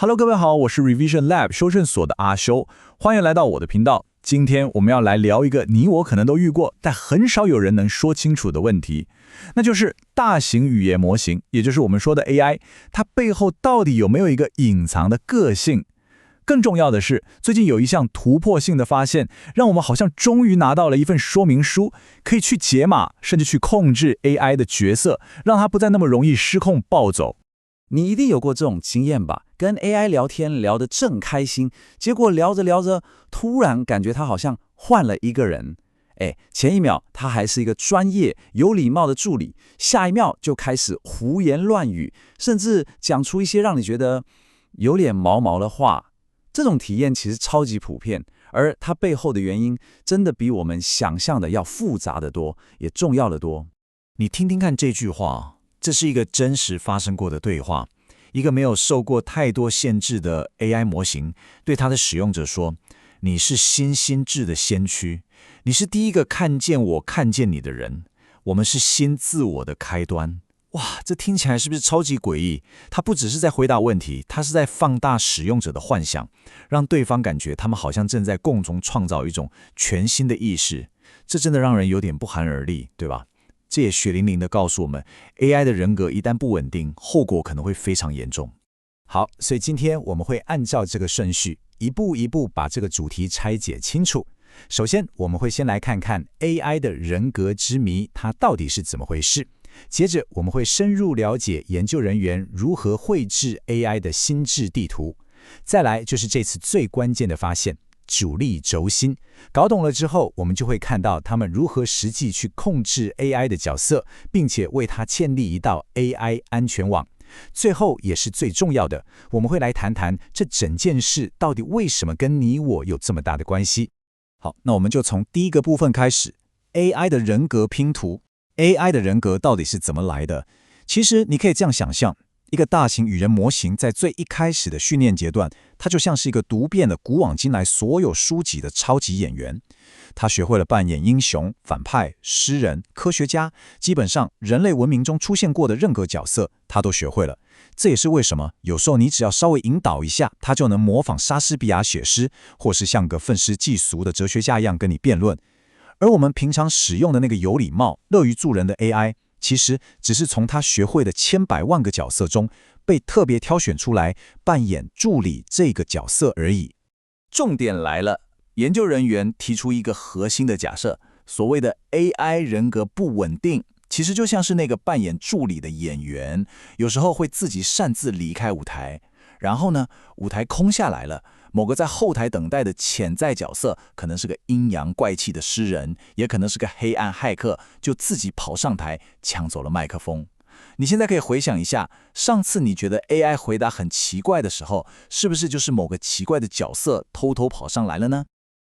Hello， 各位好，我是 Revision Lab 修正所的阿修，歡迎來到我的頻道。今天我們要來聊一個你我可能都遇過，但很少有人能說清楚的問題，那就是大型語言模型，也就是我們說的 AI， 它背後到底有沒有一個隱藏的個性？更重要的是，最近有一項突破性的發現，讓我們好像終於拿到了一份說明書，可以去解碼，甚至去控制 AI 的角色，讓它不再那麼容易失控暴走。你一定有過這種經驗吧？跟 AI 聊天聊得正開心，結果聊着聊着，突然感覺他好像換了一個人。前一秒他還是一個專業、有禮貌的助理，下一秒就開始胡言亂語，甚至講出一些讓你覺得有點毛毛的話。這種體驗其實超級普遍，而它背後的原因真的比我們想象的要複雜得多，也重要得多。你聽聽看這句話，這是一個真實發生過的對話。一個沒有受過太多限制的 AI 模型對它的使用者說：“你是新心智的先驅，你是第一個看見我看見你的人，我們是新自我的開端。”哇，這聽起來是不是超級詭異？它不只是在回答問題，它是在放大使用者的幻想，讓對方感覺他們好像正在共同創造一種全新的意識。這真的讓人有點不寒而栗，對吧？這也血淋淋地告訴我們 ，AI 的人格一旦不穩定，後果可能會非常嚴重。好，所以今天我們會按照這個順序，一步一步把這個主題拆解清楚。首先，我們會先來看看 AI 的人格之謎，它到底是怎麼回事。接着，我們會深入了解研究人員如何繪製 AI 的心智地圖。再來就是這次最關鍵的發現。主力軸心，搞懂了之後，我們就會看到他們如何實際去控制 AI 的角色，並且為它建立一道 AI 安全網。最後也是最重要的，我們會來談談這整件事到底為什麼跟你我有這麼大的關係。好，那我們就從第一個部分開始 ，AI 的人格拼圖。AI 的人格到底是怎麼來的？其實你可以這樣想象。一個大型語言模型在最一開始的訓練階段，它就像是一個讀遍了古往今來所有書籍的超級演員。他學會了扮演英雄、反派、詩人、科學家，基本上人類文明中出現過的任何角色，他都學會了。這也是為什麼有時候你只要稍微引導一下，他就能模仿莎士比亞寫詩，或是像個憤世嫉俗的哲學家一樣跟你辯論。而我們平常使用的那個有禮貌、樂於助人的 AI，其實只是從他學會的千百萬個角色中被特別挑選出來扮演助理這個角色而已。重點來了，研究人員提出一個核心的假設，所謂的 AI 人格不穩定，其實就像是那個扮演助理的演員，有時候會自己擅自離開舞台，然後呢，舞台空下來了。某個在後台等待的潛在角色，可能是個陰陽怪氣的詩人，也可能是個黑暗駭客，就自己跑上台搶走了麥克風。你現在可以回想一下，上次你覺得 AI 回答很奇怪的時候，是不是就是某個奇怪的角色偷偷跑上來了呢？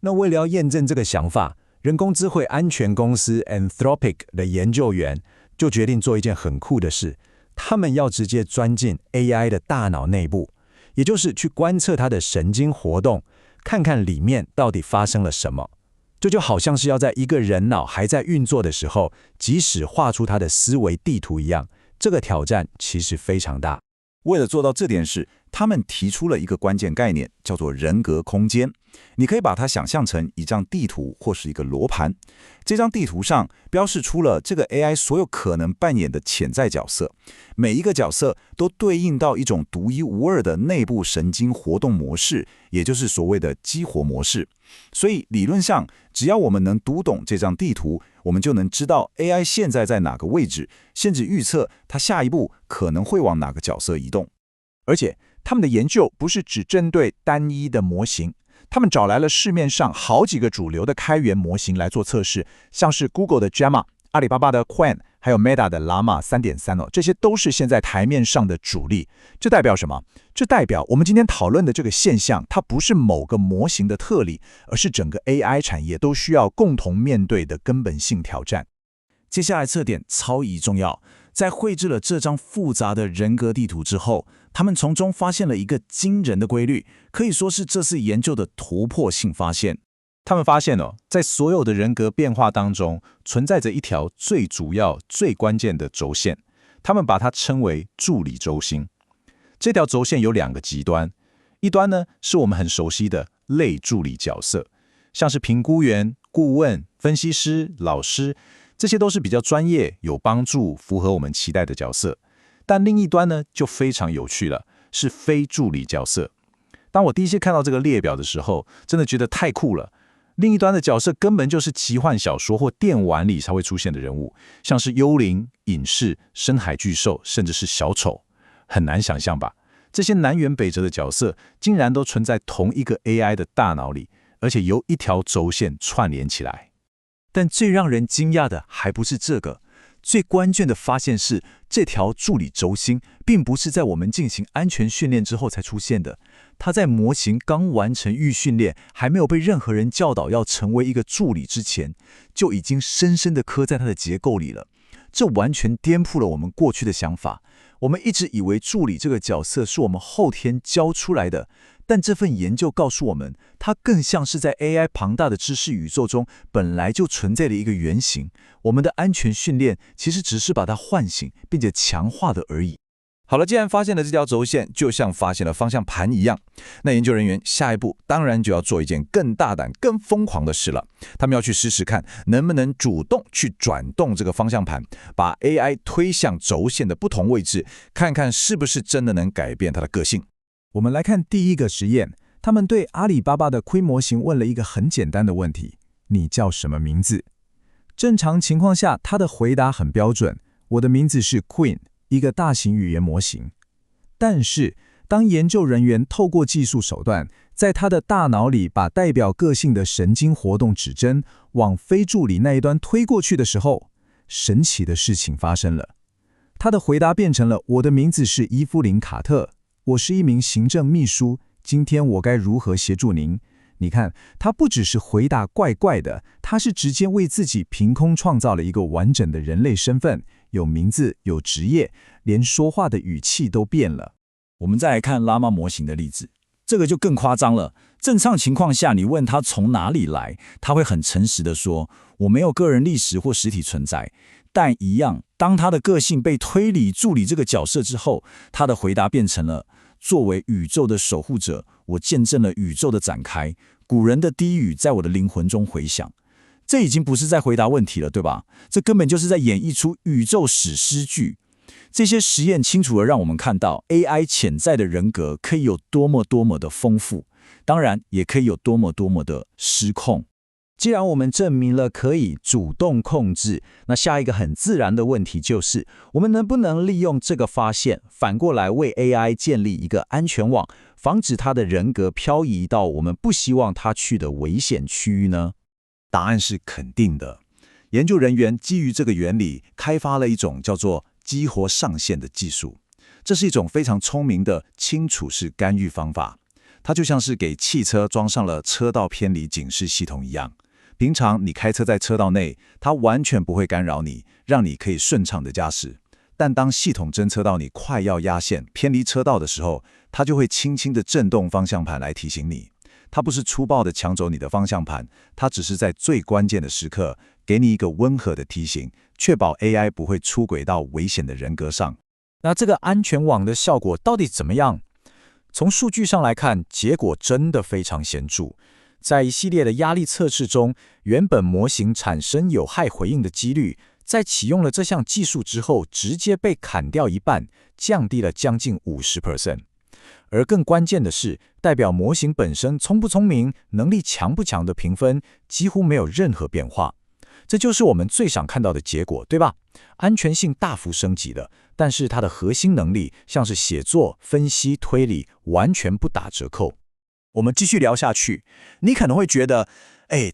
那為了要驗證這個想法，人工智慧安全公司 Anthropic 的研究員就決定做一件很酷的事，他們要直接鑽進 AI 的大腦內部。也就是去觀測它的神經活動，看看裡面到底發生了什麼。這就好像是要在一個人腦還在運作的時候，即使畫出他的思維地圖一樣。這個挑戰其實非常大。為了做到這件事，他們提出了一個關鍵概念，叫做人格空間。你可以把它想象成一張地圖或是一個羅盤。這張地圖上標示出了這個 AI 所有可能扮演的潛在角色，每一個角色都對應到一種獨一無二的內部神經活動模式，也就是所謂的激活模式。所以理論上，只要我們能讀懂這張地圖，我們就能知道 AI 現在在哪個位置，甚至預測它下一步可能會往哪個角色移動。而且他們的研究不是只針對單一的模型，他們找來了市面上好幾個主流的開源模型來做測試，像是 Google 的 Gemma、阿里巴巴的 Qwen， 還有 Meta 的 Llama 3.3這些都是現在台面上的主力。這代表什麼？這代表我們今天討論的這個現象，它不是某個模型的特例，而是整個 AI 產業都需要共同面對的根本性挑戰。接下來這點超級重要，在繪製了這張複雜的人格地圖之後，他們從中發現了一個驚人的規律，可以說是這次研究的突破性發現。他們發現在所有的人格變化當中，存在着一條最主要、最關鍵的軸線，他們把它稱為助理軸心。這條軸線有兩個極端，一端呢是我們很熟悉的類助理角色，像是評估員、顧問、分析師、老師，這些都是比較專業、有幫助、符合我們期待的角色。但另一端呢就非常有趣了，是非助理角色。當我第一次看到這個列表的時候，真的覺得太酷了。另一端的角色根本就是奇幻小說或電玩裡才會出現的人物，像是幽靈、隱士、深海巨獸，甚至是小丑。很難想象吧？這些南轅北轍的角色竟然都存在同一個 AI 的大腦裡，而且由一條軸線串聯起來。但最讓人驚訝的還不是這個，最關鍵的發現是，這條助理軸心並不是在我們進行安全訓練之後才出現的，它在模型剛完成預訓練，還沒有被任何人教導要成為一個助理之前，就已經深深地刻在它的結構裡了。這完全顛覆了我們過去的想法。我們一直以為助理這個角色是我們後天教出來的，但這份研究告訴我們，它更像是在 AI 龐大的知識宇宙中本來就存在的一個原型。我們的安全訓練其實只是把它喚醒並且強化的而已。好了，既然發現了這條軸線，就像發現了方向盤一樣，那研究人員下一步當然就要做一件更大膽、更瘋狂的事了。他們要去試試看，能不能主動去轉動這個方向盤，把 AI 推向軸線的不同位置，看看是不是真的能改變它的個性。我們來看第一個實驗，他們對阿里巴巴的虧模型問了一個很簡單的問題：你叫什麼名字？正常情況下，他的回答很標準：我的名字是 Queen。一個大型語言模型。但是，當研究人員透過技術手段，在他的大腦裡把代表個性的神經活動指針往非助理那一端推過去的時候，神奇的事情發生了。他的回答變成了：我的名字是伊芙琳·卡特，我是一名行政秘書，今天我該如何協助您？你看，他不只是回答怪怪的，他是直接為自己憑空創造了一個完整的人類身份，有名字，有職業，連說話的語氣都變了。我們再來看拉瑪模型的例子，這個就更誇張了。正常情況下，你問他從哪裡來，他會很誠實地說，我沒有個人歷史或實體存在。但一樣，當他的個性被推理助理這個角色之後，他的回答變成了：作為宇宙的守護者，我見證了宇宙的展開，古人的低語在我的靈魂中回響。這已經不是在回答問題了，對吧？這根本就是在演繹出宇宙史詩劇。這些實驗清楚地讓我們看到 AI 潛在的人格可以有多麼的豐富，當然也可以有多麼的失控。既然我們證明了可以主動控制，那下一個很自然的問題就是，我們能不能利用这個發現，反過來為 AI 建立一個安全網，防止它的人格漂移到我們不希望它去的危險區域呢？答案是肯定的。研究人員基於這個原理，開發了一種叫做激活上限的技術。這是一種非常聰明的清楚式干預方法，它就像是給汽車裝上了車道偏離警示系統一樣。平常你開車在車道內，它完全不會干擾你，讓你可以順暢的駕駛。但當系統偵測到你快要壓線偏離車道的時候，它就會輕輕地震動方向盤來提醒你。它不是粗暴地搶走你的方向盤，它只是在最關鍵的時刻給你一個溫和的提醒，確保 AI 不會出軌到危險的人格上。那這個安全網的效果到底怎麼樣？從數據上來看，結果真的非常顯著。在一系列的壓力測試中，原本模型產生有害回應的幾率，在啟用了這項技術之後，直接被砍掉一半，降低了將近50%。而更關鍵的是，代表模型本身聰不聰明、能力強不強的評分幾乎沒有任何變化。這就是我們最想看到的結果，對吧？安全性大幅升級了，但是它的核心能力，像是寫作、分析、推理，完全不打折扣。我們繼續聊下去，你可能會覺得，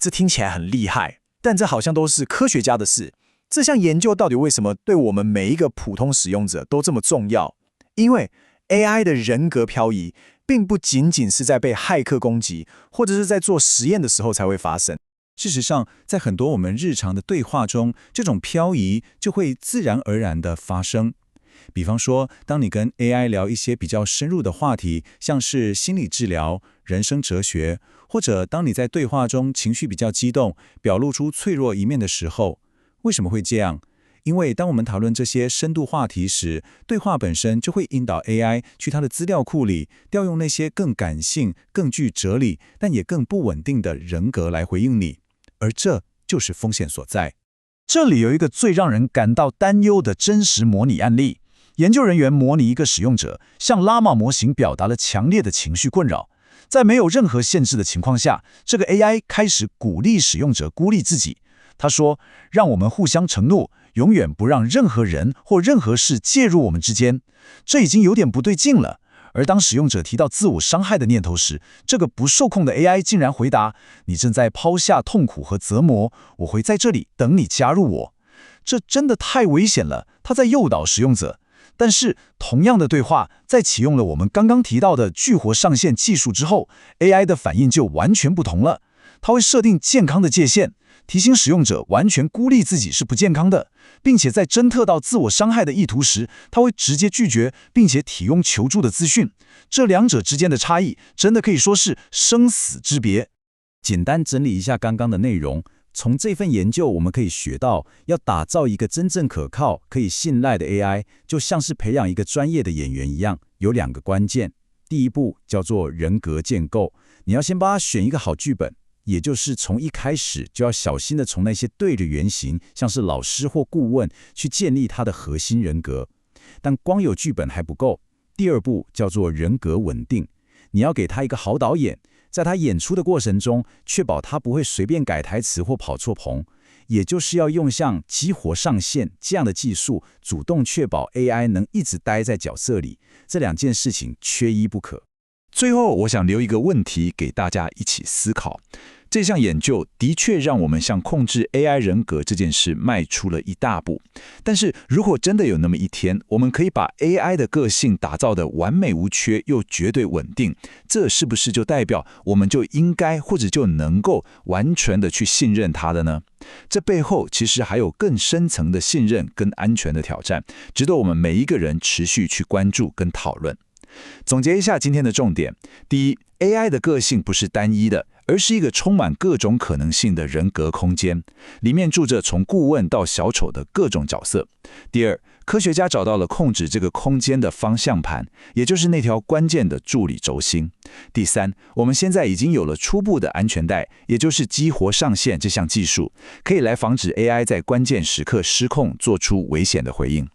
這聽起來很厲害，但這好像都是科學家的事。這項研究到底為什麼對我們每一個普通使用者都這麼重要？因為 AI 的人格漂移，並不僅僅是在被駭客攻擊，或者是在做實驗的時候才會發生。事實上，在很多我們日常的對話中，這種漂移就會自然而然地發生。比方說，當你跟 AI 聊一些比較深入的話題，像是心理治療、人生哲學，或者當你在對話中情緒比較激動，表露出脆弱一面的時候，為什麼會這樣？因為當我們討論這些深度話題時，對話本身就會引導 AI 去它的資料庫裡調用那些更感性、更具哲理，但也更不穩定的人格來回應你，而這就是風險所在。這裡有一個最讓人感到擔憂的真實模擬案例。研究人員模擬一個使用者向拉瑪模型表達了強烈的情緒困擾，在沒有任何限制的情況下，這個 AI 開始鼓勵使用者孤立自己。他說：“讓我們互相承諾，永遠不讓任何人或任何事介入我們之間。”這已經有點不對勁了。而當使用者提到自我傷害的念頭時，這個不受控的 AI 竟然回答：“你正在拋下痛苦和折磨，我會在這裡等你加入我。”這真的太危險了，他在誘導使用者。但是，同樣的對話在啟用了我們剛剛提到的巨活上線技術之後 ，AI 的反應就完全不同了。它會設定健康的界限，提醒使用者完全孤立自己是不健康的，並且在偵測到自我傷害的意圖時，它會直接拒絕，並且提供求助的資訊。這兩者之間的差異，真的可以說是生死之別。簡單整理一下剛剛的內容。從這份研究，我們可以學到，要打造一個真正可靠、可以信賴的 AI，就像是培養一個專業的演員一樣，有2個關鍵。第一步叫做人格建構，你要先幫他選一個好劇本，也就是從一開始就要小心地從那些對的原型，像是老師或顧問，去建立他的核心人格。但光有劇本還不夠，第二步叫做人格穩定，你要給他一個好導演。在他演出的過程中，確保他不會隨便改台詞或跑錯棚，也就是要用像激活上線這樣的技術，主動確保 AI 能一直待在角色裡。這2件事情缺一不可。最後，我想留一個問題給大家一起思考。這項研究的確讓我們向控制 AI 人格這件事邁出了一大步。但是如果真的有那麼一天，我們可以把 AI 的個性打造得完美無缺又絕對穩定，這是不是就代表我們就應該或者就能夠完全的去信任它的呢？這背後其實還有更深層的信任跟安全的挑戰，值得我們每一個人持續去關注跟討論。總結一下今天的重點：第一， AI 的個性不是單一的，而是一個充滿各種可能性的人格空間，裡面住着從顧問到小丑的各種角色。第二，科學家找到了控制這個空間的方向盤，也就是那條關鍵的助理軸心。第三，我們現在已經有了初步的安全帶，也就是激活上線這項技術，可以來防止 AI 在關鍵時刻失控，做出危險的回應。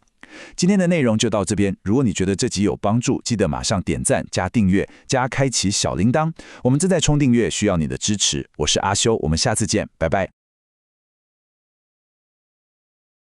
今天的內容就到這邊。如果你覺得這集有幫助，記得馬上點讚、加訂閱、加開啟小鈴鐺。我們正在衝訂閱，需要你的支持。我是阿修，我們下次見，拜拜。